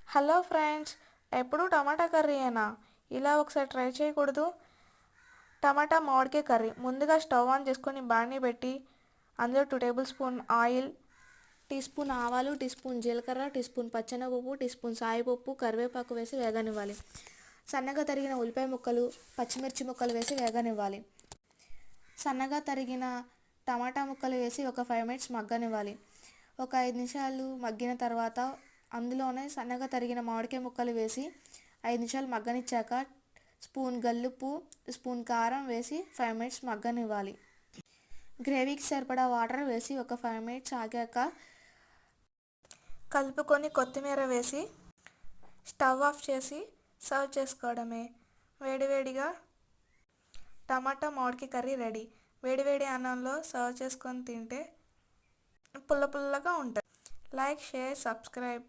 Hello friends, ఎప్పుడు టమాటా కర్రీయేనా? ఇలా ఒకసారి ట్రై చేయకూడదు? టమాటా మామిడికాయ కర్రీ. ముందుగా స్టవ్ ఆన్ చేసుకొని బాణీ పెట్టి అందులో 2 tablespoon oil, teaspoon ఆవాలు, టీ స్పూన్ జీలకర్ర, టీ స్పూన్ పచ్చెనగపప్పు, టీ స్పూన్ సాయిపప్పు, కరివేపాకు వేసి వేగనివ్వాలి. సన్నగా తరిగిన ఉల్లిపాయ ముక్కలు, పచ్చిమిర్చి ముక్కలు వేసి వేగనివ్వాలి. సన్నగా తరిగిన టమాటా ముక్కలు వేసి ఒక 5 మినిట్స్ మగ్గనివ్వాలి. ఒక 5 నిమిషాలు మగ్గిన తర్వాత అందులోనే సన్నగా తరిగిన మామిడికాయ ముక్కలు వేసి 5 నిమిషాలు మగ్గనిచ్చాక స్పూన్ గల్లుప్పు, స్పూన్ కారం వేసి 5 మినిట్స్ మగ్గనివ్వాలి. గ్రేవీకి సరిపడా వాటర్ వేసి ఒక 5 మినిట్స్ ఆగాక కలుపుకొని కొత్తిమీర వేసి స్టవ్ ఆఫ్ చేసి సర్వ్ చేసుకోవడమే. వేడివేడిగా టమాటా మామిడికాయ కర్రీ రెడీ. వేడివేడి అన్నంలో సర్వ్ చేసుకొని తింటే పుల్ల పుల్లగా ఉంటుంది. Like, share, subscribe.